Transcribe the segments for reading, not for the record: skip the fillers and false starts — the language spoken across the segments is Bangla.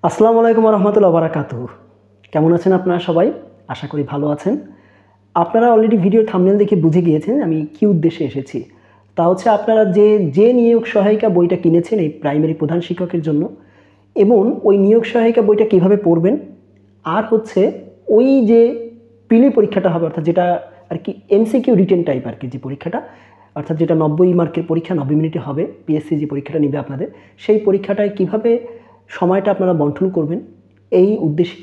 আসসালামু আলাইকুম রহমতুল্লাহ বারাকাতুহু। কেমন আছেন আপনারা সবাই? আশা করি ভালো আছেন। আপনারা অলরেডি ভিডিওর থাম্বনেল দেখে বুঝে গিয়েছেন আমি কী উদ্দেশ্যে এসেছি। তা হচ্ছে আপনারা যে নিয়োগ সহায়িকা বইটা কিনেছেন এই প্রাইমারি প্রধান শিক্ষকের জন্য, এবং ওই নিয়োগ সহায়িকা বইটা কিভাবে পড়বেন, আর হচ্ছে ওই যে প্রিলি পরীক্ষাটা হবে, অর্থাৎ যেটা আর কি এমসিকিউ রিটেন টাইপ আর কি, যে পরীক্ষাটা অর্থাৎ যেটা 90 মার্কের পরীক্ষা 90 মিনিটে হবে, পিএসসি যে পরীক্ষাটা নেবে আপনাদের, সেই পরীক্ষাটায় কিভাবে সময়টা আপনারা বন্টন করবেন, এই উদ্দেশ্যে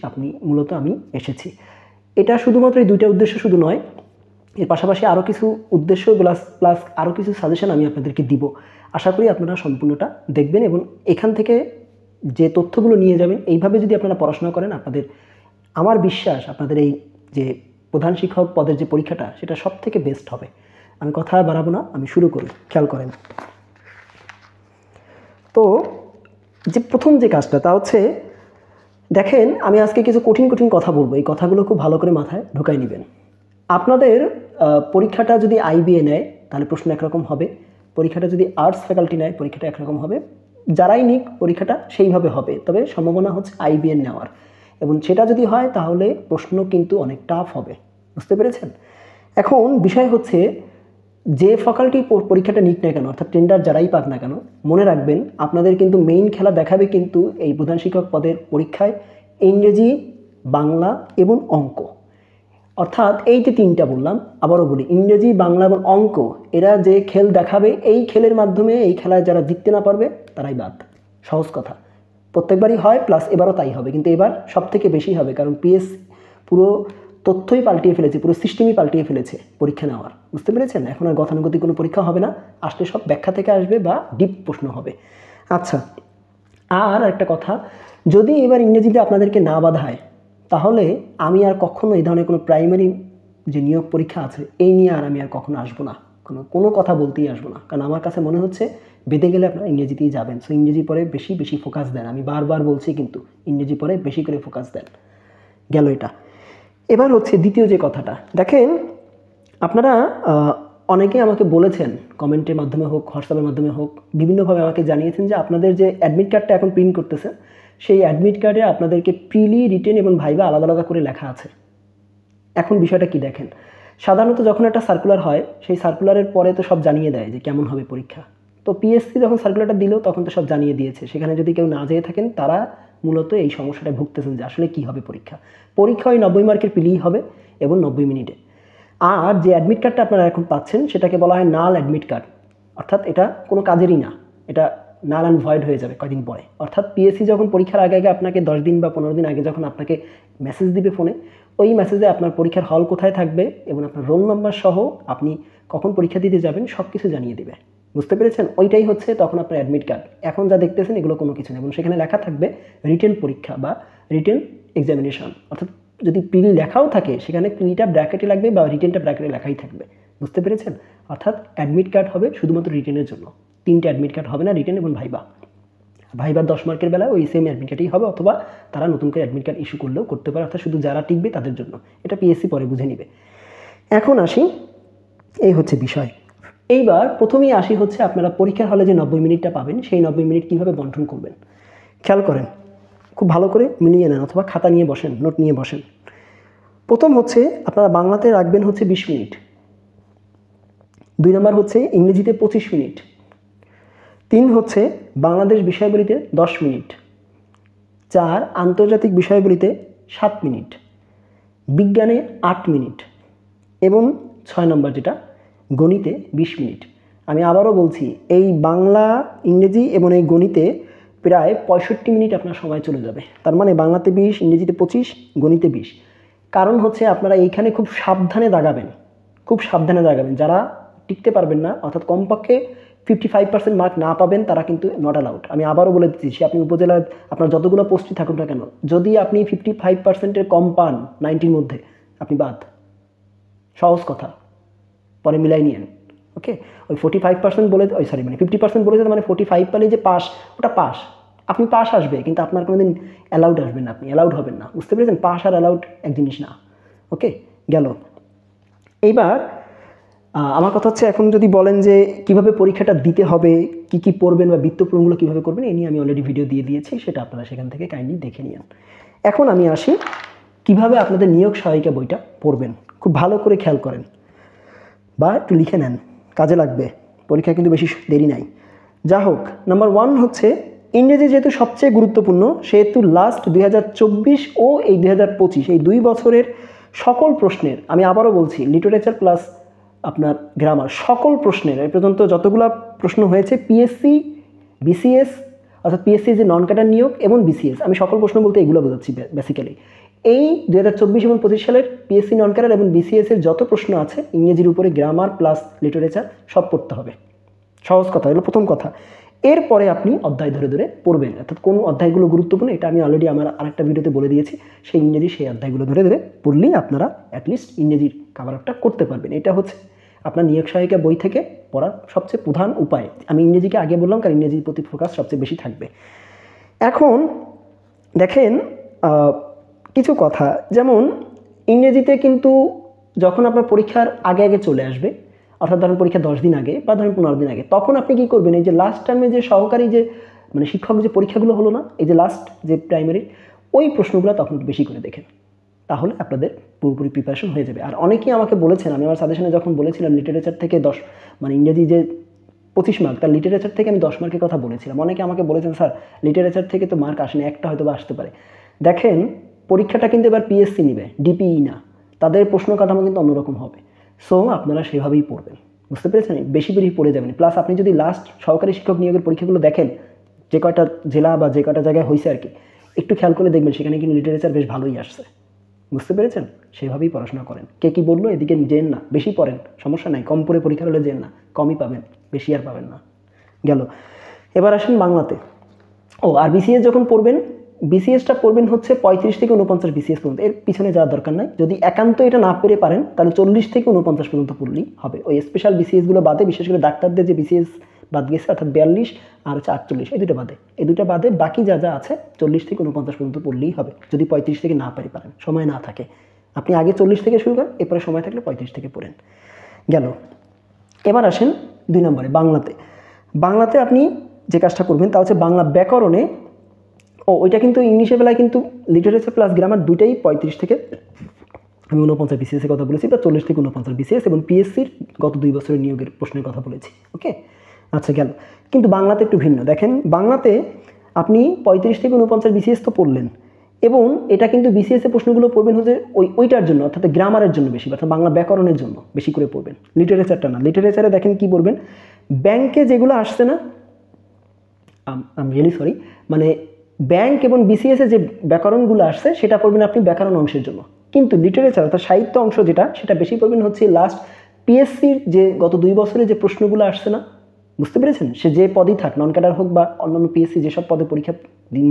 মূলত আমি এসেছি। এটা শুধুমাত্র এই দুইটা উদ্দেশ্য শুধু নয়, এর পাশাপাশি আরও কিছু উদ্দেশ্য প্লাস আরও কিছু সাজেশন আমি আপনাদেরকে দিব। আশা করি আপনারা সম্পূর্ণটা দেখবেন এবং এখান থেকে যে তথ্যগুলো নিয়ে যাবেন, এইভাবে যদি আপনারা পড়াশোনা করেন, আমার বিশ্বাস আপনাদের এই যে প্রধান শিক্ষক পদের যে পরীক্ষাটা, সেটা সব থেকে বেস্ট হবে। আমি কথা বাড়াবো না, আমি শুরু করি। খেয়াল করেন তো, যে প্রথম যে কাজটা তা হচ্ছে, দেখেন আমি আজকে কিছু কঠিন কথা বলবো, এই কথাগুলো খুব ভালো করে মাথায় ঢোকাই নেবেন। আপনাদের পরীক্ষাটা যদি আইবিএ নেয় তাহলে প্রশ্ন একরকম হবে, পরীক্ষাটা যদি আর্টস ফ্যাকাল্টি নেয় পরীক্ষাটা একরকম হবে, যারাই নিক পরীক্ষাটা সেইভাবে হবে, তবে সম্ভাবনা হচ্ছে আইবিএন নেওয়ার, এবং সেটা যদি হয় তাহলে প্রশ্ন কিন্তু অনেক টাফ হবে। বুঝতে পেরেছেন? এখন বিষয় হচ্ছে, যে ফ্যাকাল্টি পরীক্ষাটা নিক না কেন, অর্থাৎ টেন্ডার যারাই পাক না কেন, মনে রাখবেন আপনাদের কিন্তু মেইন খেলা দেখাবে কিন্তু এই প্রধান শিক্ষক পদের পরীক্ষায় ইংরেজি, বাংলা এবং অঙ্ক। অর্থাৎ এই যে তিনটা বললাম, আবারও বলি, ইংরেজি, বাংলা এবং অঙ্ক, এরা যে খেল দেখাবে, এই খেলের মাধ্যমে এই খেলায় যারা জিততে না পারবে তারাই বাদ। সহজ কথা, প্রত্যেকবারই হয়, প্লাস এবারও তাই হবে, কিন্তু এবার সব থেকে বেশি হবে, কারণ পিএস পুরো তথ্যই পাল্টিয়ে ফেলেছে, পুরো সিস্টেমই পাল্টিয়ে ফেলেছে পরীক্ষা নেওয়ার। বুঝতে পেরেছেন? এখন আর গতানুগতিক কোনো পরীক্ষা হবে না, আসলে সব ব্যাখ্যা থেকে আসবে বা ডিপ প্রশ্ন হবে। আচ্ছা, আর একটা কথা, যদি এবার ইংরেজিতে আপনাদেরকে না বাধায়, তাহলে আমি আর কখনো এই ধরনের কোনো প্রাইমারি যে নিয়োগ পরীক্ষা আছে এই নিয়ে আমি আর কখনো আসবো না, কোনো কথা বলতেই আসবো না, কারণ আমার কাছে মনে হচ্ছে বেঁধে গেলে আপনারা ইংরেজিতেই যাবেন। সো ইংরেজি পরে বেশি ফোকাস দেন, আমি বারবার বলছি, কিন্তু ইংরেজি পরে বেশি করে ফোকাস দেন। গেল এটা। এবার হচ্ছে দ্বিতীয় যে কথাটা, দেখেন আপনারা অনেকে আমাকে বলেছেন, কমেন্টের মাধ্যমে হোক, হোয়াটসঅ্যাপের মাধ্যমে হোক, বিভিন্নভাবে আমাকে জানিয়েছেন যে আপনাদের যে অ্যাডমিট কার্ডটা এখন প্রিন্ট করতেছে, সেই অ্যাডমিট কার্ডে আপনাদেরকে প্রিলি, রিটেন এবং ভাইবা আলাদা করে লেখা আছে। এখন বিষয়টা কি দেখেন, সাধারণত যখন একটা সার্কুলার হয়, সেই সার্কুলারের পরে তো সব জানিয়ে দেয় যে কেমন হবে পরীক্ষা। তো পিএসসি যখন সার্কুলারটা দিল তখন তো সব জানিয়ে দিয়েছে, সেখানে যদি কেউ না যেয়ে থাকেন তারা মূলত এই সমস্যাটা ভুগতেছেন যে আসলে কী হবে পরীক্ষা। ওই 90 মার্কের প্রিলি হবে এবং 90 মিনিটে। আর যে অ্যাডমিট কার্ডটা আপনারা এখন পাচ্ছেন সেটাকে বলা হয় নাল অ্যাডমিট কার্ড, অর্থাৎ এটা কোনো কাজেরই না, এটা নাল অ্যান্ড ভয়েড হয়ে যাবে কয়দিন পরে। অর্থাৎ পিএসসি যখন পরীক্ষার আগে আপনাকে 10 দিন বা 15 দিন আগে যখন আপনাকে মেসেজ দিবে ফোনে, ওই মেসেজে আপনার পরীক্ষার হল কোথায় থাকবে এবং আপনার রোল নাম্বার সহ আপনি কখন পরীক্ষা দিতে যাবেন সব কিছু জানিয়ে দিবে। বুঝতে পেরেছেন? ওইটাই হচ্ছে তখন আপনার অ্যাডমিট কার্ড। এখন যা দেখতেছেন এগুলো কোনো কিছু নেই, এবং সেখানে লেখা থাকবে রিটেন পরীক্ষা বা রিটেন এক্সামিনেশন। অর্থাৎ যদি প্রিলি লেখাও থাকে সেখানে প্রিলিটা ব্র্যাকেটে লাগবে বা রিটেনটা ব্র্যাকেটে লেখাই থাকবে। বুঝতে পেরেছেন? অর্থাৎ অ্যাডমিট কার্ড হবে শুধুমাত্র রিটেনের জন্য, 3টে অ্যাডমিট কার্ড হবে না, রিটেন এবং ভাইবার 10 মার্কের বেলায় ওই সেম অ্যাডমিট কার্ডই হবে, অথবা তারা নতুন করে অ্যাডমিট কার্ড ইস্যু করলেও করতে পারে, অর্থাৎ শুধু যারা টিকবে তাদের জন্য। এটা পিএসসি পরে বুঝে নিবে। এখন আসি, এই হচ্ছে বিষয়। এইবার প্রথমেই আসি হচ্ছে আপনারা পরীক্ষার হলে যে 90 মিনিটটা পাবেন, সেই 90 মিনিট কীভাবে বন্টন করবেন। খেয়াল করেন, খুব ভালো করে মিলিয়ে নেন, অথবা খাতা নিয়ে বসেন, নোট নিয়ে বসেন। প্রথম হচ্ছে আপনারা বাংলাতে রাখবেন হচ্ছে 20 মিনিট, 2 নম্বর হচ্ছে ইংরেজিতে 25 মিনিট, 3 হচ্ছে বাংলাদেশ বিষয়াবলিতে 10 মিনিট, 4 আন্তর্জাতিক বিষয়াবলিতে 7 মিনিট, বিজ্ঞানে 8 মিনিট, এবং 6 নম্বর যেটা গণিতে 20 মিনিট। আমি আবারও বলছি, এই বাংলা, ইংরেজি এবং এই গণিতে প্রায় 65 মিনিট আপনার সময় চলে যাবে। তার মানে বাংলাতে 20, ইংরেজিতে 25, গণিতে 20। কারণ হচ্ছে আপনারা এইখানে খুব সাবধানে দাগাবেন, যারা টিকতে পারবেন না, অর্থাৎ কমপক্ষে 55% মার্ক না পাবেন, তারা কিন্তু নট অ্যালাউড। আমি আবারও বলে দিচ্ছি, আপনি উপজেলার আপনার যতগুলো পোস্টই থাকুন না কেন, যদি আপনি 55%-এর কম পান 90-র মধ্যে, আপনি বাদ। সহজ কথা, পরে মিলাই নিয়েন। ওকে, ওই 45% বলে, 50% বলে, মানে 45 পালে যে পাস, ওটা পাস, আপনি পাস আসবে, কিন্তু আপনার কোনোদিন অ্যালাউড আসবেন না, আপনি অ্যালাউড হবেন না। বুঝতে পেরেছেন? পাস আর অ্যালাউড এক জিনিস না। ওকে, গেল। এইবার আমার কথা হচ্ছে, এখন যদি বলেন যে কিভাবে পরীক্ষাটা দিতে হবে, কী কী পড়বেন বা বৃত্তপূরণগুলো কীভাবে করবেন এই নিয়ে আমি অলরেডি ভিডিও দিয়ে দিয়েছি, সেটা আপনারা সেখান থেকে কাইন্ডলি দেখে নিন। এখন আমি আসি কিভাবে আপনাদের নিয়োগ সহায়িকা বইটা পড়বেন। খুব ভালো করে খেয়াল করেন বা একটু লিখে নেন, কাজে লাগবে, পরীক্ষা কিন্তু বেশি দেরি নাই। যা হোক, নাম্বার 1 হচ্ছে ইংরেজি যেহেতু সবচেয়ে গুরুত্বপূর্ণ, সেহেতু লাস্ট 2024 ও এই 2025 এই 2 বছরের সকল প্রশ্নের, আমি আবারও বলছি, লিটারেচার প্লাস আপনার গ্রামার সকল প্রশ্নের এ পর্যন্ত যতগুলো প্রশ্ন হয়েছে পিএসসি, বিসিএস অর্থাৎ পিএসসি যে নন ক্যাডার নিয়োগ এবং বিসিএস, আমি সকল প্রশ্ন বলতে এগুলো বোঝাচ্ছি বেসিক্যালি। এই 2024 এবং 25 সালের পিএসসি নন ক্যাডার এবং বিসিএসের যত প্রশ্ন আছে ইংরেজির উপরে গ্রামার প্লাস লিটারেচার সব পড়তে হবে। সহজ কথা, এগুলো প্রথম কথা। এরপরে আপনি অধ্যায় ধরে ধরে পড়বেন, অর্থাৎ কোন অধ্যায়গুলো গুরুত্বপূর্ণ এটা আমি অলরেডি আমার আরেকটা ভিডিওতে বলে দিয়েছি। সেই ইংরেজি সেই অধ্যায়গুলো ধরে ধরে পড়লেই আপনারা অ্যাটলিস্ট ইংরেজির কাভার আপটা করতে পারবেন। এটা হচ্ছে আপনার নিয়োগ সহায়িকা বই থেকে পড়ার সবচেয়ে প্রধান উপায়। আমি ইংরেজিকে আগে বললাম কারণ ইংরেজির প্রতি ফোকাস সবচেয়ে বেশি থাকবে। এখন দেখেন কিছু কথা, যেমন ইংরেজিতে কিন্তু যখন আপনার পরীক্ষার আগে আগে চলে আসবে, অর্থাৎ ধরেন পরীক্ষা 10 দিন আগে বা ধরেন 15 দিন আগে, তখন আপনি কী করবেন, এই যে লাস্ট টার্মে যে সহকারী যে মানে শিক্ষক যে পরীক্ষাগুলো হলো না, এই যে লাস্ট যে প্রাইমারি, ওই প্রশ্নগুলো তখন একটু বেশি করে দেখেন, তাহলে আপনাদের পুরোপুরি প্রিপারেশন হয়ে যাবে। আর অনেকেই আমাকে বলেছেন, আমি আমার সাজেশনে যখন বলেছিলাম লিটারেচার থেকে 10 মানে ইংরেজি যে 25 মার্ক, তার লিটারেচার থেকে আমি 10 মার্কের কথা বলেছিলাম। অনেকে আমাকে বলেছেন স্যার লিটারেচার থেকে তো মার্ক আসেনি, একটা হয়তো বা আসতে পারে। দেখেন পরীক্ষাটা কিন্তু এবার পিএসসি নেবে, ডিপিই না, তাদের প্রশ্ন কাঠামো কিন্তু অন্যরকম হবে। সো আপনারা সেভাবেই পড়বেন, বুঝতে পেরেছেন? বেশি বেশি পড়ে যাবেন। প্লাস আপনি যদি লাস্ট সহকারী শিক্ষক নিয়োগের পরীক্ষাগুলো দেখেন, যে কয়টা জেলা বা যে কয়টা জায়গায় হয়েছে আর কি, একটু খেয়াল করে দেখবেন সেখানে কিন্তু লিটারেচার বেশ ভালোই আসছে, বুঝতে পেরেছেন? সেভাবেই পড়াশোনা করেন। কে কী বললো এদিকে জেন না, বেশি পড়েন, সমস্যা নাই, কম পড়ে পরীক্ষা হলে জেন না, কমই পাবেন, বেশি আর পাবেন না। গেল। এবার আসেন বাংলাতে। আর বিসিএস যখন পড়বেন, বিসিএসটা পড়বেন হচ্ছে 35 থেকে 49 বিসিএস পর্যন্ত, এর পিছনে যাওয়ার দরকার নাই। যদি একান্ত এটা না পেরে পারেন তাহলে 40 থেকে 49 পর্যন্ত পড়লেই হবে। ওই স্পেশাল বিসিএসগুলো বাদে, বিশেষ করে ডাক্তারদের যে বিসিএস বাদ গেছে, অর্থাৎ 42 আর হচ্ছে 48, এই দুটো বাদে বাকি যা যা আছে 40 থেকে 49 পর্যন্ত পড়লেই হবে, যদি 35 থেকে না পারেন, সময় না থাকে। আপনি আগে 40 থেকে শুরু করেন, এরপরে সময় থাকলে 35 থেকে পড়েন। গেল। এবার আসেন 2 নম্বরে বাংলাতে। বাংলাতে আপনি যে কাজটা করবেন তা হচ্ছে বাংলা ব্যাকরণে, ওইটা কিন্তু ইংলিশের বেলায় কিন্তু লিটারেচার প্লাস গ্রামার দুইটাই 35 থেকে আমি 49 বিসিএসের কথা বলেছি, বা 40 থেকে 49 বিসিএস, এবং পিএসসির গত 2 বছরের নিয়োগের প্রশ্নের কথা বলেছি। ওকে, আচ্ছা গেল। কিন্তু বাংলাতে একটু ভিন্ন। দেখেন বাংলাতে আপনি 35 থেকে 49 বিসিএস তো পড়লেন, এবং এটা কিন্তু বিসিএস এর প্রশ্নগুলো পড়বেন হচ্ছে ওইটার জন্য, অর্থাৎ গ্রামারের জন্য বেশি, অর্থাৎ বাংলা ব্যাকরণের জন্য বেশি করে পড়বেন, লিটারেচারটা না। লিটারেচারে দেখেন কি পড়বেন, ব্যাংকে যেগুলো আসছে না, আই এম রিয়েলি সরি, মানে ব্যাংক এবং বিসিএসে যে ব্যাকরণগুলো আসছে সেটা পড়বেন আপনি ব্যাকরণ অংশের জন্য। কিন্তু লিটারেচার অর্থাৎ সাহিত্য অংশ যেটা, সেটা বেশি পড়বেন হচ্ছে লাস্ট পিএসসির যে গত 2 বছরে যে প্রশ্নগুলো আসছে না, বুঝতে পেরেছেন? সে যে পদই থাক, নন ক্যাডার হোক বা অন্যান্য পিএসসি যেসব পদে পরীক্ষা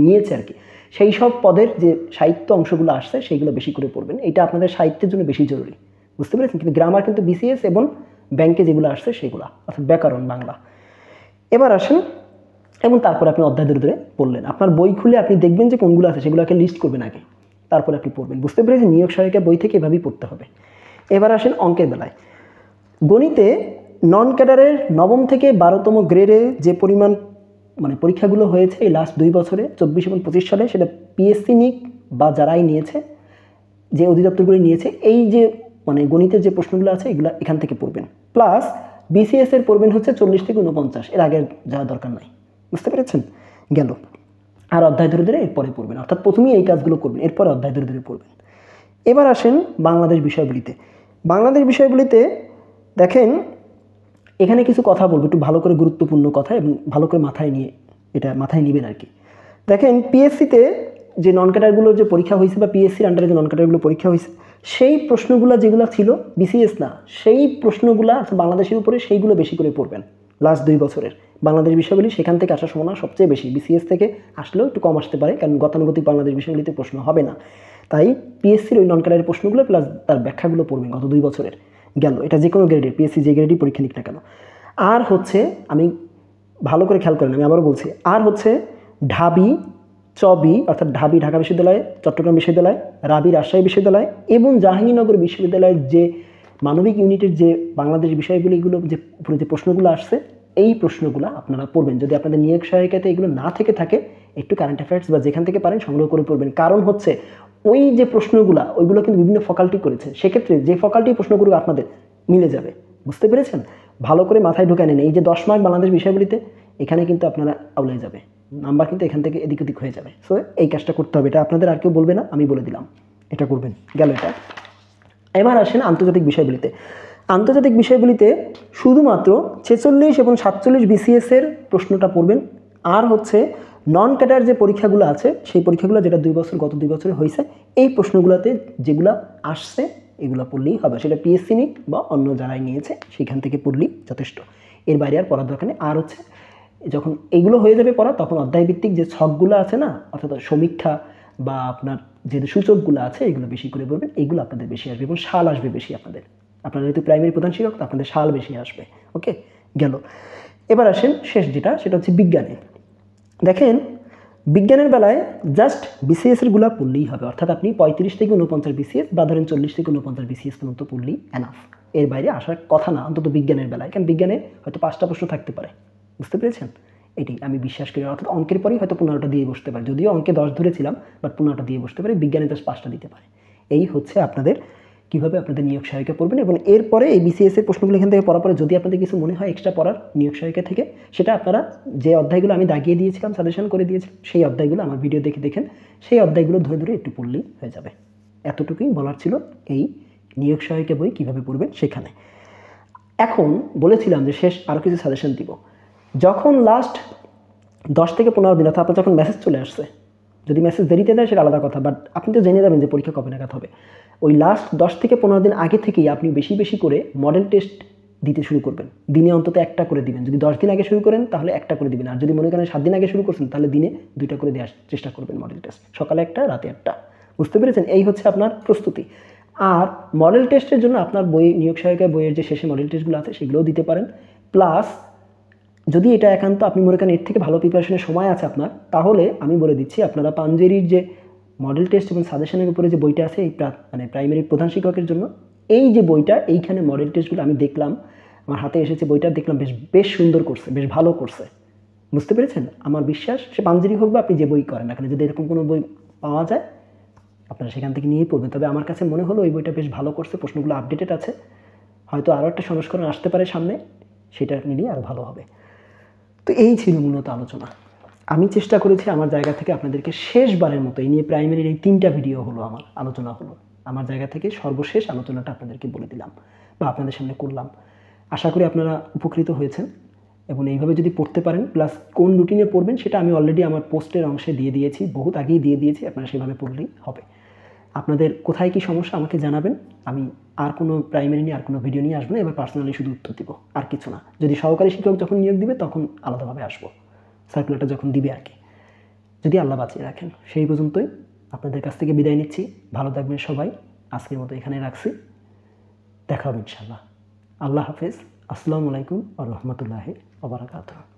নিয়েছে আর কি, সেই সব পদের যে সাহিত্য অংশগুলো আসছে সেইগুলো বেশি করে পড়বেন। এটা আপনাদের সাহিত্যের জন্য বেশি জরুরি, বুঝতে পেরেছেন? কিন্তু গ্রামার কিন্তু বিসিএস এবং ব্যাংকে যেগুলো আসছে সেগুলো, অর্থাৎ ব্যাকরণ বাংলা। এবার আসেন, এবং তারপরে আপনি অধ্যায় ধরে ধরে পড়লেন। আপনার বই খুলে আপনি দেখবেন যে কোনগুলো আছে, সেগুলোকে লিস্ট করবেন আগে, তারপরে আপনি পড়বেন, বুঝতে পেরেছেন? নিয়োগ সহায়িকা বই থেকে এভাবেই পড়তে হবে। এবার আসেন অঙ্কের বেলায়। গণিতে নন ক্যাডারের 9ম থেকে 12তম গ্রেডে যে পরিমাণ মানে পরীক্ষাগুলো হয়েছে এই লাস্ট 2 বছরে 24 এবং 25 সালে, সেটা পিএসসি নিক বা যারাই নিয়েছে, যে অধিদপ্তরগুলি নিয়েছে, এই যে মানে গণিতের যে প্রশ্নগুলো আছে এগুলো এখান থেকে পড়বেন। প্লাস বিসিএস এর পড়বেন হচ্ছে 40 থেকে 49, এর আগে যাওয়ার দরকার নাই, বুঝতে পেরেছেন? গেল। আর অধ্যায় ধরে ধরে এরপরে পড়বেন, অর্থাৎ প্রথমেই এই কাজগুলো করবেন, এরপরে অধ্যায় ধরে ধরে পড়বেন। এবার আসেন বাংলাদেশ বিষয়গুলিতে। বাংলাদেশ বিষয়গুলিতে দেখেন এখানে কিছু কথা বলবো, একটু ভালো করে গুরুত্বপূর্ণ কথা, এবং ভালো করে মাথায় নেবেন আর কি। দেখেন পিএসসিতে যে নন ক্যাডারগুলোর যে পরীক্ষা হয়েছে, বা পিএসসির আন্ডারে যে নন ক্যাডারগুলো পরীক্ষা হয়েছে, সেই প্রশ্নগুলো যেগুলো ছিল বিসিএস না, সেই প্রশ্নগুলো বাংলাদেশের উপরে, সেইগুলো বেশি করে পড়বেন। লাস্ট 2 বছরের বাংলাদেশ বিষয়গুলি সেখান থেকে আসার সম্ভাবনা সবচেয়ে বেশি, বিসিএস থেকে আসলেও একটু কম আসতে পারে, কারণ গতানুগতিক বাংলাদেশ বিষয়গুলিতে প্রশ্ন হবে না। তাই পিএসসির ওই নন ক্যাডারের প্রশ্নগুলো প্লাস তার ব্যাখ্যাগুলো পড়বেন গত 2 বছরের। গেল। এটা যে কোনো গ্রেডের, পিএসসি যে গ্রেডই পরীক্ষা নিক না কেন। আর হচ্ছে, আমি ভালো করে খেয়াল করেন, আমি আবারও বলছি, আর হচ্ছে ঢাবি, চবি অর্থাৎ ঢাবি ঢাকা বিশ্ববিদ্যালয়, চট্টগ্রাম বিশ্ববিদ্যালয়, রাবি রাজশাহী বিশ্ববিদ্যালয় এবং জাহাঙ্গীরনগর বিশ্ববিদ্যালয়ের যে মানবিক ইউনিটের যে বাংলাদেশ বিষয়গুলিগুলো যে উপরে যে প্রশ্নগুলো আসছে, এই প্রশ্নগুলো আপনারা পড়বেন। যদি আপনাদের নিয়োগ সহায়িকাতে এগুলো না থেকে থাকে, একটু কারেন্ট অ্যাফেয়ার্স বা যেখান থেকে পারেন সংগ্রহ করে পড়বেন। কারণ হচ্ছে ওই যে প্রশ্নগুলো ওইগুলো কিন্তু বিভিন্ন ফ্যাকাল্টি করেছে, সেক্ষেত্রে যে ফ্যাকাল্টির প্রশ্নগুলো আপনাদের মিলে যাবে। বুঝতে পেরেছেন? ভালো করে মাথায় ঢুকে নেন। এই যে 10 মার্ক বাংলাদেশ বিষয়গুলিতে, এখানে কিন্তু আপনারা আউলে যাবে, নাম্বার কিন্তু এখান থেকে এদিক ওদিক হয়ে যাবে। সো এই কাজটা করতে হবে, এটা আপনাদের আর কেউ বলবে না, আমি বলে দিলাম, এটা করবেন। গেল এটা। এবার আসেন আন্তর্জাতিক বিষয়গুলিতে। আন্তর্জাতিক বিষয়গুলিতে শুধুমাত্র 46 এবং 47 BCS এর প্রশ্নটা পড়বেন। আর হচ্ছে নন ক্যাডার যে পরীক্ষাগুলো আছে, সেই পরীক্ষাগুলো যেটা গত 2 বছরে হয়েছে, এই প্রশ্নগুলোতে যেগুলো আসছে এগুলো পড়লেই হবে। সেটা পিএসসি নিক বা অন্য যারাই নিয়েছে সেখান থেকে পড়লেই যথেষ্ট, এর বাইরে আর পড়ার দরকার নেই। আর হচ্ছে যখন এগুলো হয়ে যাবে পড়া, তখন অধ্যায়ভিত্তিক যে ছকগুলো আছে না, অর্থাৎ সমীক্ষা বা আপনার যে সূচকগুলো আছে, এগুলো বেশি করে পড়বেন। এইগুলো আপনাদের বেশি আসবে এবং সাল আসবে বেশি আপনাদের। আপনারা যেহেতু প্রাইমারি প্রধান শিক্ষক, তো আপনাদের সাল বেশি আসবে। ওকে, গেল। এবার আসেন শেষ যেটা, সেটা হচ্ছে বিজ্ঞানে। দেখেন, বিজ্ঞানের বেলায় জাস্ট বিসিএসের গুলা পড়লেই হবে, অর্থাৎ আপনি 35 থেকে 49 বিসিএস বা ধরেন 40 থেকে 49 বিসিএস পর্যন্ত পড়লেই এনাফ। এর বাইরে আসার কথা না, অন্তত বিজ্ঞানের বেলায়। কারণ বিজ্ঞানে হয়তো 5টা প্রশ্ন থাকতে পারে। বুঝতে পেরেছেন? এটি আমি বিশ্বাস করি। অর্থাৎ অঙ্কের পরেই হয়তো 15টা দিয়ে বসতে পারে, যদিও অঙ্কে 10 ধরেছিলাম, বাট 15টা দিয়ে বসতে পারে। বিজ্ঞানে জাস্ট 5টা দিতে পারে। এই হচ্ছে আপনাদের কীভাবে আপনাদের নিয়োগ সহায়িকা পড়বেন। এবং এরপরে এই বিসিএস এর প্রশ্নগুলো এখান থেকে পড়ার পরে যদি আপনাদের কিছু মনে হয় এক্সট্রা পড়ার নিয়োগ সহায়িকা থেকে, সেটা আপনারা যে অধ্যায়গুলো আমি দাগিয়ে দিয়েছিলাম, সাজেশন করে দিয়েছিলাম, সেই অধ্যায়গুলো আমার ভিডিও দেখে দেখেন, সেই অধ্যায়গুলো ধরে ধরে একটু পড়লেই হয়ে যাবে। এতটুকুই বলার ছিল এই নিয়োগ সহায়িকা বই কীভাবে পড়বেন সেখানে। এখন বলেছিলাম যে শেষ আরও কিছু সাজেশন দিব। যখন লাস্ট 10 থেকে 15 দিন, অর্থাৎ আপনার যখন মেসেজ চলে আসছে, যদি মেসেজ দেরিতে দেয় সেটা আলাদা কথা, বাট আপনি তো জেনে যাবেন যে পরীক্ষা কবে নাগাদ হবে। ওই লাস্ট 10 থেকে 15 দিন আগে থেকেই আপনি বেশি বেশি করে মডেল টেস্ট দিতে শুরু করবেন। দিনে অন্তত একটা করে দিবেন। যদি 10 দিন আগে শুরু করেন তাহলে একটা করে দিবেন, আর যদি মনে করেন 7 দিন আগে শুরু করছেন তাহলে দিনে 2টা করে দেওয়ার চেষ্টা করবেন মডেল টেস্ট, সকালে একটা, রাতে একটা। বুঝতে পেরেছেন? এই হচ্ছে আপনার প্রস্তুতি। আর মডেল টেস্টের জন্য আপনার বই, নিয়োগ সহায়িকা বইয়ের যে শেষে মডেল টেস্টগুলো আছে সেগুলোও দিতে পারেন। প্লাস যদি এটা একান্ত আপনি মনে করেন এর থেকে ভালো প্রিপারেশনের সময় আছে আপনার, তাহলে আমি বলে দিচ্ছি আপনারা পাঞ্জেরির যে মডেল টেস্ট এবং সাজেশনের উপরে যে বইটা আছে, এই মানে প্রাইমারি প্রধান শিক্ষকের জন্য, এই যে বইটা, এইখানে মডেল টেস্টগুলো আমি দেখলাম, আমার হাতে এসেছে বইটা, দেখলাম বেশ সুন্দর করছে, বেশ ভালো করছে। বুঝতে পেরেছেন? আমার বিশ্বাস সে পাঞ্জেরি হোক বা আপনি যে বই করেন এখানে, যদি এরকম কোনো বই পাওয়া যায় আপনারা সেখান থেকে নিয়েই পড়বেন। তবে আমার কাছে মনে হলো এই বইটা বেশ ভালো করছে, প্রশ্নগুলো আপডেটেড আছে, হয়তো আরও একটা সংস্করণ আসতে পারে সামনে, সেটা নিয়ে আরও ভালো হবে। তো এই ছিল মূলত আলোচনা। আমি চেষ্টা করেছি আমার জায়গা থেকে আপনাদেরকে শেষবারের মতো, এই নিয়ে প্রাইমারির এই 3টা ভিডিও হলো, আমার আলোচনা হলো, আমার জায়গা থেকে সর্বশেষ আলোচনাটা আপনাদেরকে বলে দিলাম বা আপনাদের সামনে করলাম। আশা করি আপনারা উপকৃত হয়েছেন এবং এইভাবে যদি পড়তে পারেন, প্লাস কোন রুটিনে পড়বেন সেটা আমি অলরেডি আমার পোস্টের অংশে দিয়ে দিয়েছি, বহুত আগেই দিয়ে দিয়েছি, আপনারা সেভাবে পড়লেই হবে। আপনাদের কোথায় কি সমস্যা আমাকে জানাবেন। আমি আর কোনো প্রাইমারি নিয়ে আর কোনো ভিডিও নিয়ে আসবো না, এবার পার্সোনালি শুধু উত্তর দিব, আর কিছু না। যদি সহকারী শিক্ষক যখন নিয়োগ দিবে তখন আলাদাভাবে আসবো, সার্কুলারটা যখন দিবে আর কি, যদি আল্লাহ বাঁচিয়ে রাখেন। সেই পর্যন্তই আপনাদের কাছ থেকে বিদায় নিচ্ছি। ভালো থাকবেন সবাই। আজকের মতো এখানে রাখছি, দেখা হবে ইনশাআল্লাহ। আল্লাহ হাফেজ। আসসালামু আলাইকুম ওয়া রাহমাতুল্লাহি ওয়া বারাকাতুহু।